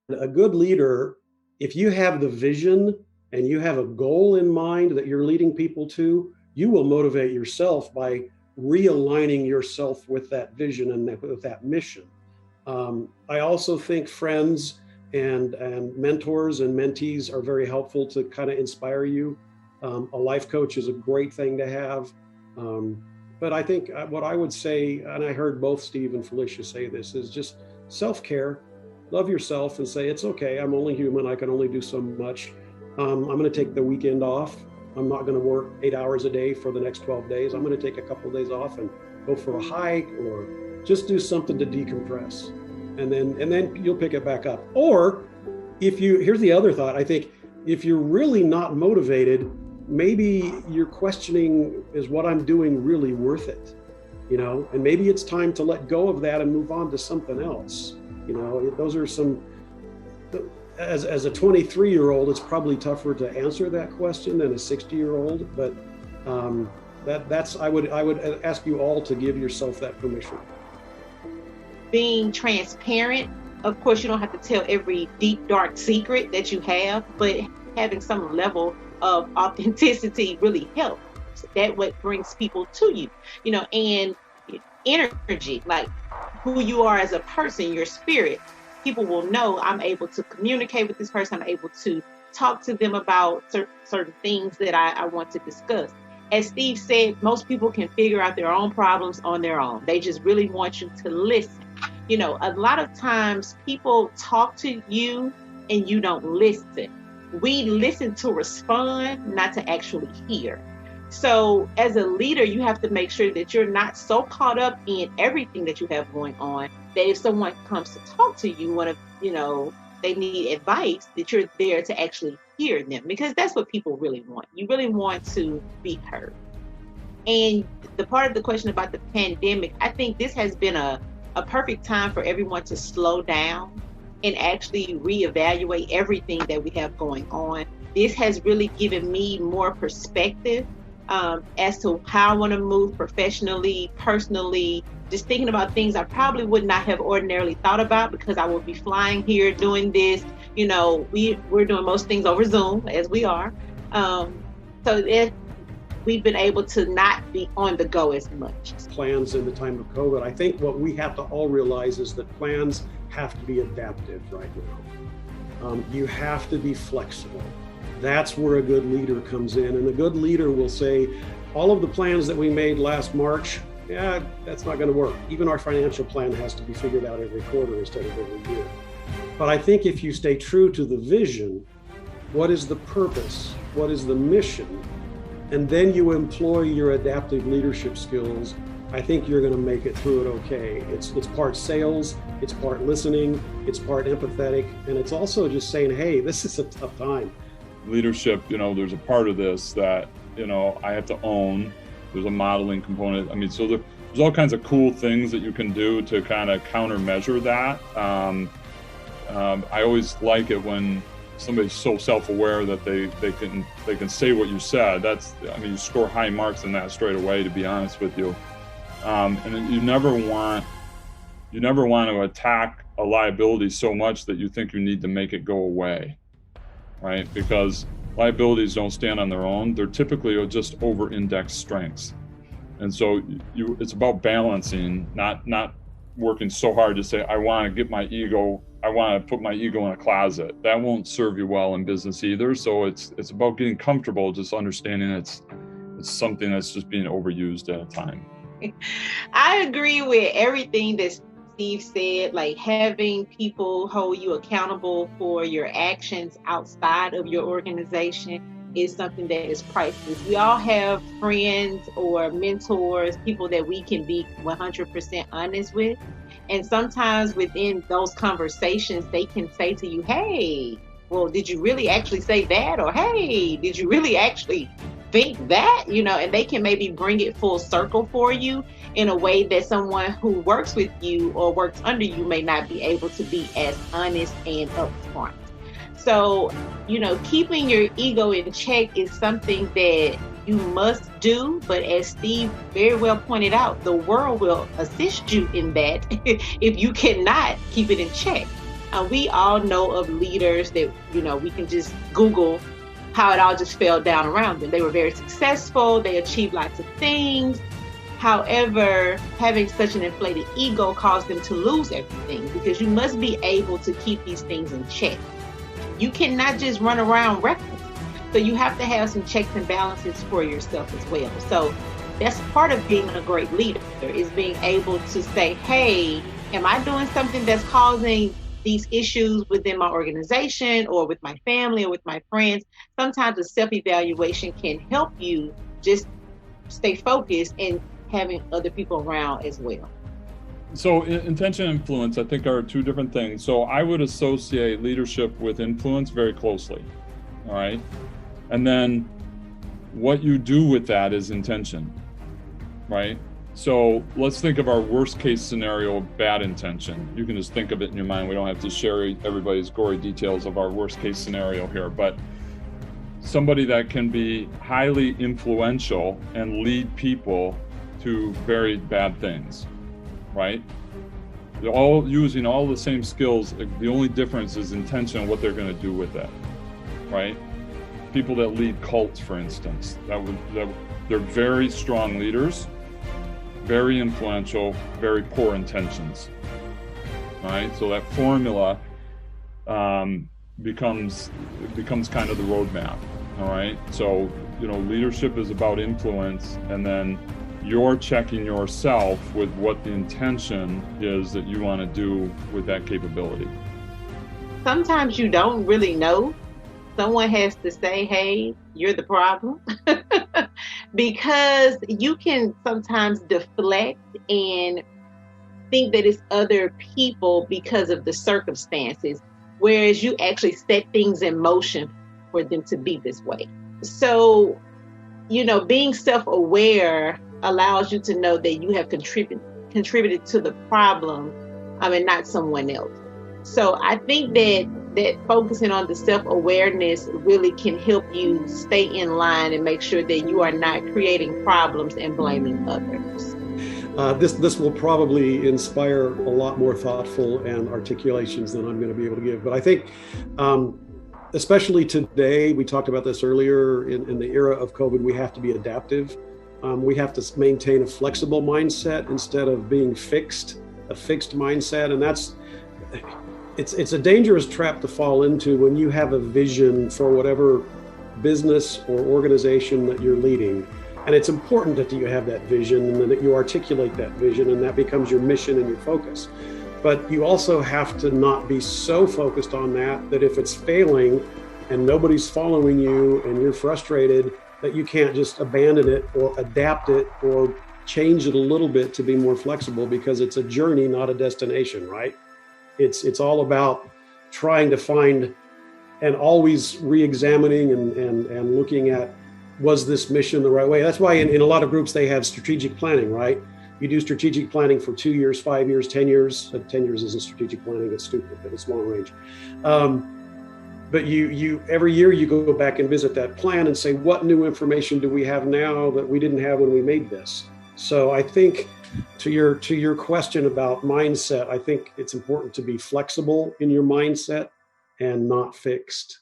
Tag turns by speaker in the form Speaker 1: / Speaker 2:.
Speaker 1: A good leader, if you have the vision and you have a goal in mind that you're leading people to, you will motivate yourself by realigning yourself with that vision and with that mission. I also think friends and mentors and mentees are very helpful to kind of inspire you. A life coach is a great thing to have. But I think what I would say, and I heard both Steve and Felicia say this, is just self-care. Love yourself and say, it's okay, I'm only human, I can only do so much. I'm going to take the weekend off. I'm not going to work 8 hours a day for the next 12 days. I'm going to take a couple of days off and go for a hike or just do something to decompress. And then you'll pick it back up. Or here's the other thought, I think if you're really not motivated, maybe you're questioning, is what I'm doing really worth it? And maybe it's time to let go of that and move on to something else. Those are some, as a 23-year-old, it's probably tougher to answer that question than a 60-year-old, but I would ask you all to give yourself that permission.
Speaker 2: Being transparent, of course, you don't have to tell every deep, dark secret that you have, but having some level of authenticity really helps. That's what brings people to you, and energy, like who you are as a person, your spirit. People will know I'm able to communicate with this person. I'm able to talk to them about certain things that I want to discuss. As Steve said, most people can figure out their own problems on their own. They just really want you to listen. A lot of times people talk to you and you don't listen. We listen to respond, not to actually hear. So as a leader, you have to make sure that you're not so caught up in everything that you have going on that if someone comes to talk to you, they need advice, that you're there to actually hear them, because that's what people really want. You really want to be heard. And the part of the question about the pandemic, I think this has been a perfect time for everyone to slow down and actually reevaluate everything that we have going on. This has really given me more perspective as to how I want to move professionally, personally, just thinking about things I probably would not have ordinarily thought about because I would be flying here doing this. We're doing most things over Zoom, as we are. So we've been able to not be on the go as much.
Speaker 1: Plans in the time of COVID, I think what we have to all realize is that plans have to be adaptive right now. You have to be flexible. That's where a good leader comes in. And a good leader will say, all of the plans that we made last March, that's not going to work. Even our financial plan has to be figured out every quarter instead of every year. But I think if you stay true to the vision, what is the purpose? What is the mission? And then you employ your adaptive leadership skills, I think you're going to make it through it okay. It's part sales, it's part listening, it's part empathetic, and it's also just saying, hey, this is a tough time.
Speaker 3: Leadership, there's a part of this that, I have to own. There's a modeling component. So there's all kinds of cool things that you can do to kind of countermeasure that. I always like it when somebody's so self-aware that they can say what you said. You score high marks in that straight away, to be honest with you. And you never want to attack a liability so much that you think you need to make it go away, right? Because liabilities don't stand on their own. They're typically just over-indexed strengths. And so it's about balancing, not working so hard to say, I want to put my ego in a closet. That won't serve you well in business either. So it's about getting comfortable, just understanding it's something that's just being overused at a time.
Speaker 2: I agree with everything that Steve said, like having people hold you accountable for your actions outside of your organization is something that is priceless. We all have friends or mentors, people that we can be 100% honest with. And sometimes within those conversations, they can say to you, hey, well, did you really actually say that? Or, hey, did you really actually think that? And they can maybe bring it full circle for you in a way that someone who works with you or works under you may not be able to be as honest and upfront. So, keeping your ego in check is something that you must do. But as Steve very well pointed out, the world will assist you in that if you cannot keep it in check. We all know of leaders that, we can just Google how it all just fell down around them. They were very successful. They achieved lots of things. However, having such an inflated ego caused them to lose everything, because you must be able to keep these things in check. You cannot just run around reckless. So you have to have some checks and balances for yourself as well. So that's part of being a great leader, is being able to say, hey, am I doing something that's causing these issues within my organization or with my family or with my friends? Sometimes a self-evaluation can help you just stay focused and having other people around as well.
Speaker 3: So intention and influence, I think, are two different things. So I would associate leadership with influence very closely. All right. And then what you do with that is intention. Right. So let's think of our worst case scenario of bad intention. You can just think of it in your mind. We don't have to share everybody's gory details of our worst case scenario here, but somebody that can be highly influential and lead people to very bad things, right? They're all using all the same skills. The only difference is intention and what they're going to do with it, right? People that lead cults, for instance, they're very strong leaders, very influential, very poor intentions, right? So that formula becomes kind of the roadmap, all right? So, leadership is about influence, and then you're checking yourself with what the intention is that you want to do with that capability.
Speaker 2: Sometimes you don't really know. Someone has to say, hey, you're the problem. Because you can sometimes deflect and think that it's other people because of the circumstances, whereas you actually set things in motion for them to be this way. So, being self-aware allows you to know that you have contributed to the problem, and not someone else. So I think that focusing on the self-awareness really can help you stay in line and make sure that you are not creating problems and blaming others.
Speaker 1: This will probably inspire a lot more thoughtful and articulations than I'm going to be able to give. But I think, especially today, we talked about this earlier, in the era of COVID, we have to be adaptive. We have to maintain a flexible mindset instead of being a fixed mindset. And it's a dangerous trap to fall into when you have a vision for whatever business or organization that you're leading. And it's important that you have that vision and that you articulate that vision, and that becomes your mission and your focus. But you also have to not be so focused on that if it's failing and nobody's following you and you're frustrated, that you can't just abandon it or adapt it or change it a little bit to be more flexible, because it's a journey, not a destination, right? It's all about trying to find and always re-examining and looking at, was this mission the right way? That's why in a lot of groups they have strategic planning, right? You do strategic planning for 2 years, 5 years, 10 years. 10 years isn't strategic planning, it's stupid, but it's long range. But you every year you go back and visit that plan and say, what new information do we have now that we didn't have when we made this? So I think to your question about mindset, I think it's important to be flexible in your mindset and not fixed.